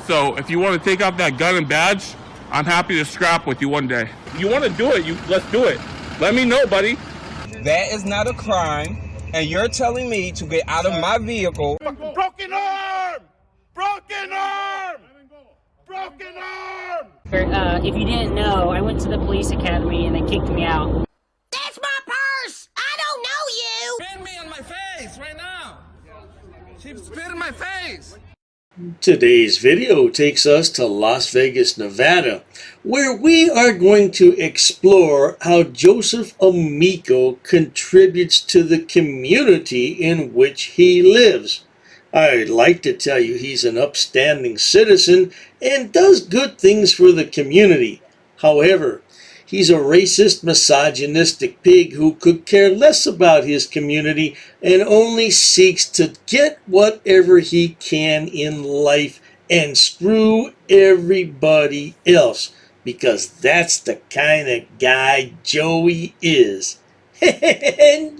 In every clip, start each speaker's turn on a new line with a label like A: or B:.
A: So if you want to take out that gun and badge, I'm happy to scrap with you one day. You want to do it, let's do it. Let me know, buddy.
B: That is not a crime, and you're telling me to get out of my vehicle.
C: Broken arm! Broken arm! Broken arm!
D: If you didn't know, I went to the police academy and they kicked me out.
E: That's my purse! I don't know you!
F: Spit me on my face right now! She spit in my face!
G: Today's video takes us to Las Vegas, Nevada, where we are going to explore how Joseph Amico contributes to the community in which he lives. I'd like to tell you he's an upstanding citizen and does good things for the community. However, he's a racist, misogynistic pig who could care less about his community and only seeks to get whatever he can in life and screw everybody else, because that's the kind of guy Joey is. Enjoy!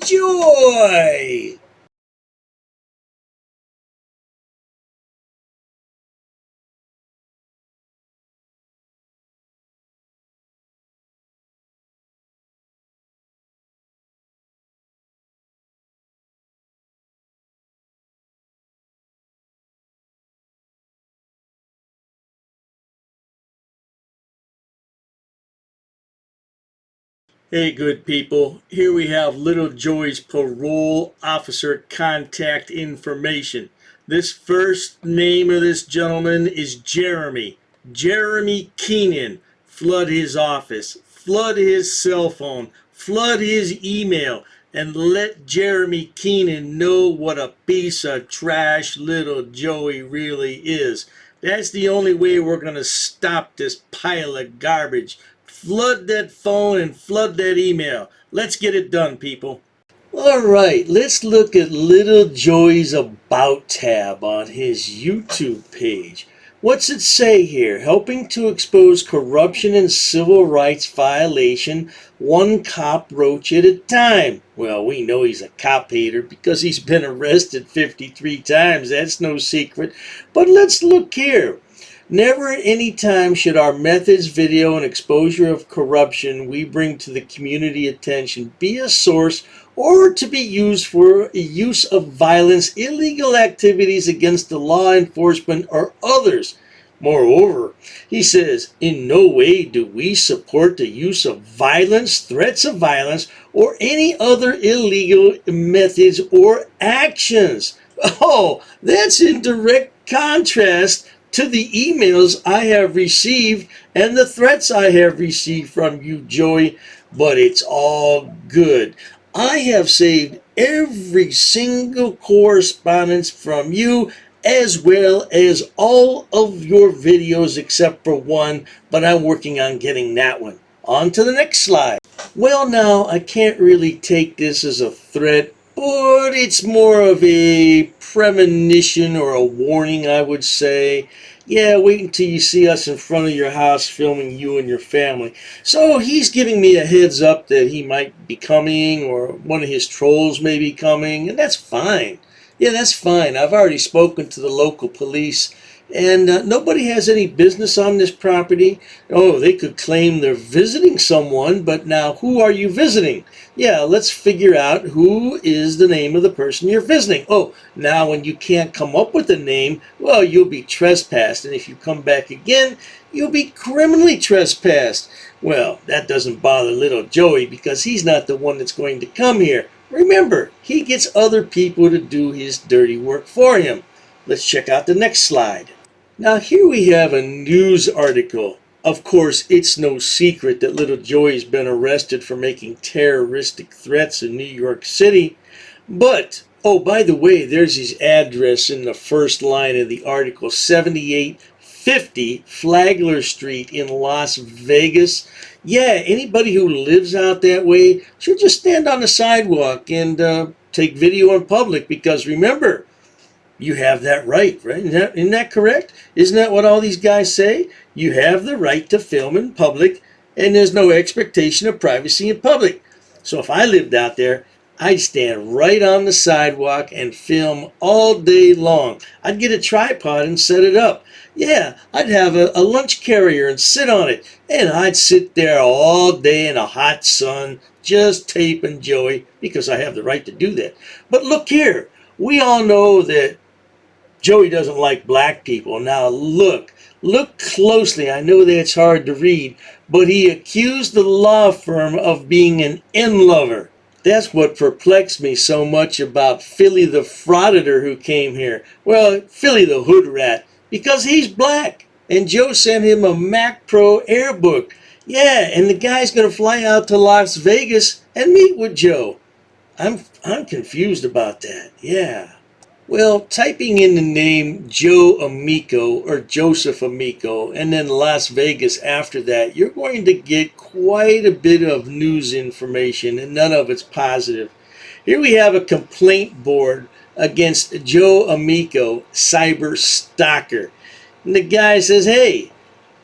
G: Hey, good people. Here we have little Joey's parole officer contact information. This first name of this gentleman is Jeremy. Jeremy Keenan. Flood his office. Flood his cell phone. Flood his email. And let Jeremy Keenan know what a piece of trash little Joey really is. That's the only way we're going to stop this pile of garbage. Flood that phone and flood that email. Let's get it done, people. Alright, let's look at little Joey's About tab on his YouTube page. What's it say here? Helping to expose corruption and civil rights violation, one cockroach at a time. Well, we know he's a cop hater because he's been arrested 53 times. That's no secret. But let's look here. Never at any time should our methods, video, and exposure of corruption we bring to the community attention be a source or to be used for use of violence, illegal activities against the law enforcement, or others. Moreover, he says, in no way do we support the use of violence, threats of violence, or any other illegal methods or actions. Oh, that's in direct contrast to the emails I have received and the threats I have received from you, Joey, but it's all good. I have saved every single correspondence from you, as well as all of your videos except for one, but I'm working on getting that one. On to the next slide. Well, now, I can't really take this as a threat, but it's more of a premonition or a warning, I would say. Yeah, wait until you see us in front of your house filming you and your family. So he's giving me a heads up that he might be coming, or one of his trolls may be coming, and that's fine. Yeah, that's fine. I've already spoken to the local police, and nobody has any business on this property. Oh, they could claim they're visiting someone, but now who are you visiting? Yeah, let's figure out who is the name of the person you're visiting. Oh, now when you can't come up with a name, well, you'll be trespassed, and if you come back again, you'll be criminally trespassed. Well, that doesn't bother little Joey because he's not the one that's going to come here. Remember, he gets other people to do his dirty work for him. Let's check out the next slide. Now here we have a news article. Of course, it's no secret that little Joey's been arrested for making terroristic threats in New York City. But, oh, by the way, there's his address in the first line of the article, 7850 Flagler Street in Las Vegas. Yeah, anybody who lives out that way should just stand on the sidewalk and take video in public, because remember, you have that right, right? Isn't that correct? Isn't that what all these guys say? You have the right to film in public, and there's no expectation of privacy in public. So if I lived out there, I'd stand right on the sidewalk and film all day long. I'd get a tripod and set it up. Yeah, I'd have a lunch carrier and sit on it. And I'd sit there all day in the hot sun, just taping Joey, because I have the right to do that. But look here, we all know that Joey doesn't like black people. Now look closely. I know that's hard to read, but he accused the law firm of being an in-lover. That's what perplexed me so much about Philly the Frauditor who came here. Well, Philly the Hood Rat, because he's black. And Joe sent him a Mac Pro Airbook. Yeah, and the guy's going to fly out to Las Vegas and meet with Joe. I'm confused about that. Yeah. Well, typing in the name Joe Amico or Joseph Amico and then Las Vegas after that, you're going to get quite a bit of news information, and none of it's positive. Here we have a complaint board against Joe Amico, cyber stalker. And the guy says, hey,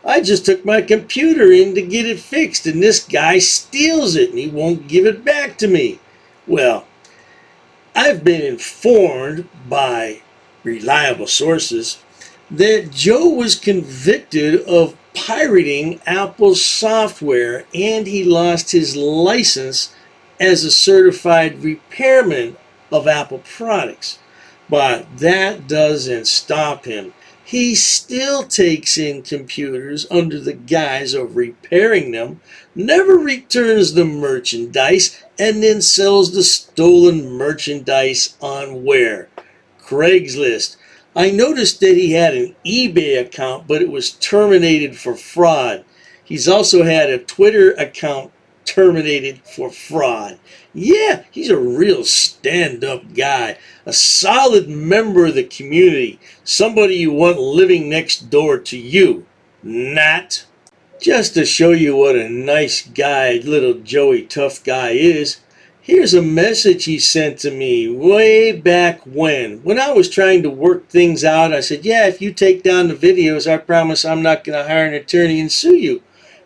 G: I just took my computer in to get it fixed, and this guy steals it, and he won't give it back to me. Well, I've been informed by reliable sources that Joe was convicted of pirating Apple's software, and he lost his license as a certified repairman of Apple products. But that doesn't stop him. He still takes in computers under the guise of repairing them, never returns the merchandise, and then sells the stolen merchandise on where? Craigslist. I noticed that he had an eBay account, but it was terminated for fraud. He's also had a Twitter account terminated for fraud. Yeah, he's a real stand-up guy, a solid member of the community, somebody you want living next door to you. Not. Just to show you what a nice guy little Joey Tough Guy is, here's a message he sent to me way back when I was trying to work things out. I said, yeah, if you take down the videos, I promise I'm not going to hire an attorney and sue you.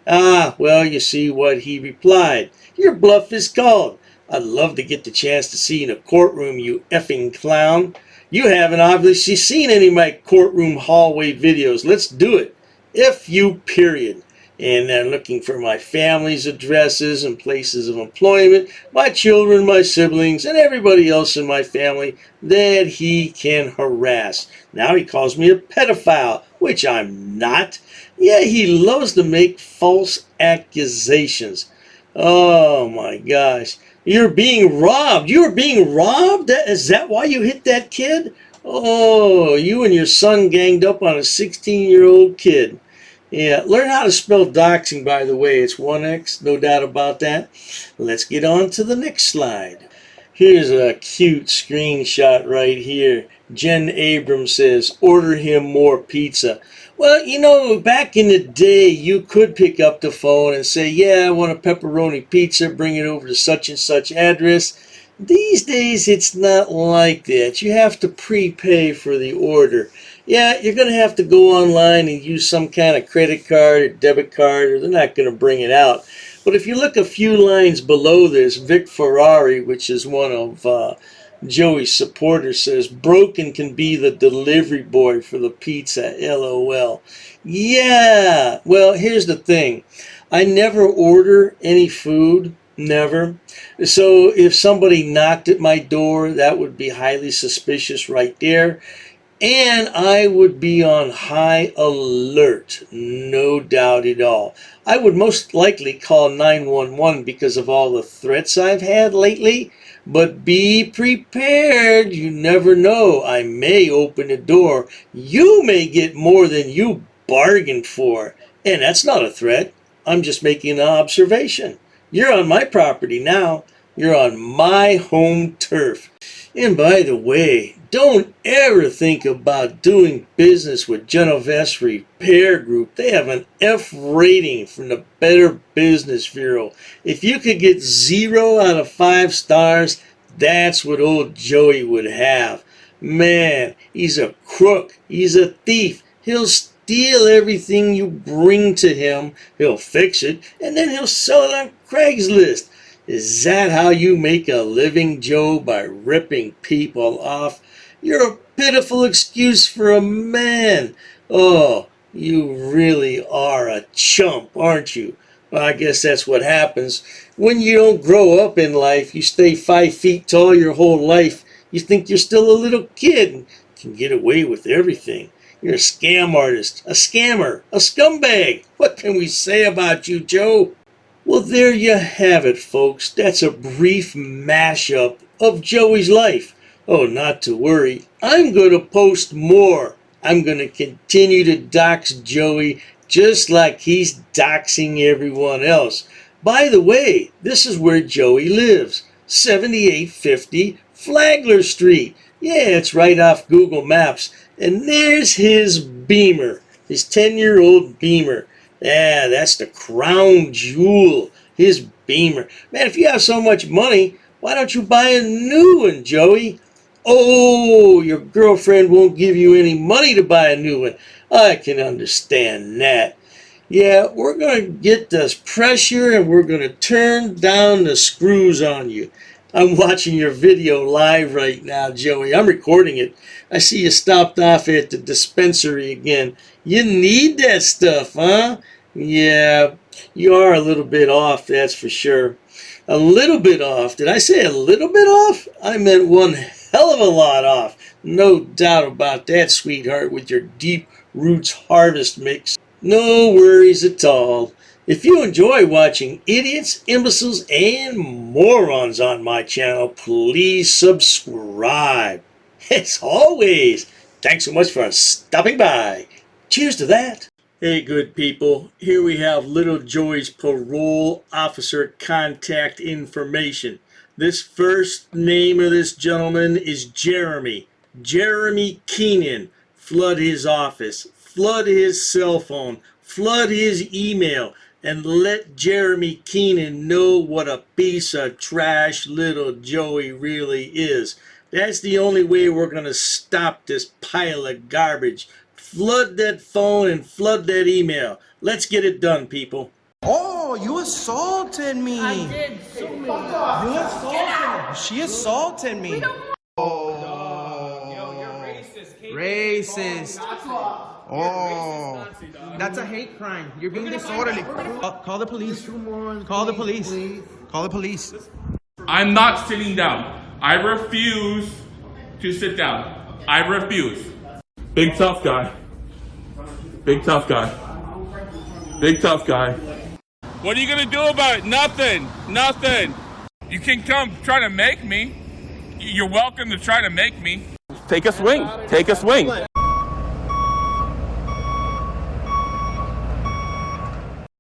G: Ah, well, you see what he replied. Your bluff is called. I'd love to get the chance to see you in a courtroom, you effing clown. You haven't obviously seen any of my courtroom hallway videos. Let's do it. F you, period. And they're looking for my family's addresses and places of employment, my children, my siblings, and everybody else in my family that he can harass. Now he calls me a pedophile, which I'm not. Yeah, he loves to make false accusations. Oh my gosh. You're being robbed. You're being robbed? Is that why you hit that kid? Oh, you and your son ganged up on a 16-year-old kid. Yeah, learn how to spell doxing, by the way. It's 1X, no doubt about that. Let's get on to the next slide. Here's a cute screenshot right here. Jen Abrams says, order him more pizza. Well, you know, back in the day, you could pick up the phone and say, yeah, I want a pepperoni pizza, bring it over to such and such address. These days, it's not like that. You have to prepay for the order. Yeah, you're going to have to go online and use some kind of credit card or debit card, or they're not going to bring it out. But if you look a few lines below this, Vic Ferrari, which is one of Joey's supporters, says, broken can be the delivery boy for the pizza, LOL. Yeah, well, here's the thing. I never order any food, never. So if somebody knocked at my door, that would be highly suspicious right there. And I would be on high alert, no doubt at all. I would most likely call 911 because of all the threats I've had lately. But be prepared. You never know. I may open the door. You may get more than you bargained for. And that's not a threat. I'm just making an observation. You're on my property now. You're on my home turf. And by the way, don't ever think about doing business with Genovese Repair Group. They have an F rating from the Better Business Bureau. If you could get 0 out of 5 stars, that's what old Joey would have. Man, he's a crook. He's a thief. He'll steal everything you bring to him. He'll fix it, and then he'll sell it on Craigslist. Is that how you make a living, Joe, by ripping people off? You're a pitiful excuse for a man. Oh, you really are a chump, aren't you? Well, I guess that's what happens. When you don't grow up in life, you stay 5 feet tall your whole life. You think you're still a little kid and can get away with everything. You're a scam artist, a scammer, a scumbag. What can we say about you, Joe? Well, there you have it, folks. That's a brief mashup of Joey's life. Oh, not to worry. I'm going to post more. I'm going to continue to dox Joey just like he's doxing everyone else. By the way, this is where Joey lives. 7850 Flagler Street. Yeah, it's right off Google Maps. And there's his Beamer, his 10-year-old Beamer. Yeah, that's the crown jewel, his Beamer. Man, if you have so much money, why don't you buy a new one, Joey? Oh, your girlfriend won't give you any money to buy a new one. I can understand that. Yeah, we're going to get this pressure and we're going to turn down the screws on you. I'm watching your video live right now, Joey. I'm recording it. I see you stopped off at the dispensary again. You need that stuff, huh? Yeah, you are a little bit off, that's for sure. A little bit off. Did I say a little bit off? I meant one hell of a lot off. No doubt about that, sweetheart, with your Deep Roots Harvest mix. No worries at all. If you enjoy watching idiots, imbeciles, and morons on my channel, please subscribe. As always, thanks so much for stopping by. Cheers to that. Hey, good people. Here we have little Joey's parole officer contact information. This first name of this gentleman is Jeremy. Jeremy Keenan. Flood his office. Flood his cell phone. Flood his email. And let Jeremy Keenan know what a piece of trash little Joey really is. That's the only way we're going to stop this pile of garbage. Flood that phone and flood that email. Let's get it done, people.
H: Oh, you assaulted me.
D: I did so many.
H: You assaulted me. She assaulted me.
B: Yo, you're racist.
H: Racist. Oh, that's a hate crime. You're being disorderly. Call the police. Call the police. Call the police.
A: I'm not sitting down. I refuse to sit down. I refuse. Big tough guy. Big tough guy. Big tough guy. What are you gonna do about it? Nothing. Nothing. You can come try to make me. You're welcome to try to make me. Take a swing. Take a swing.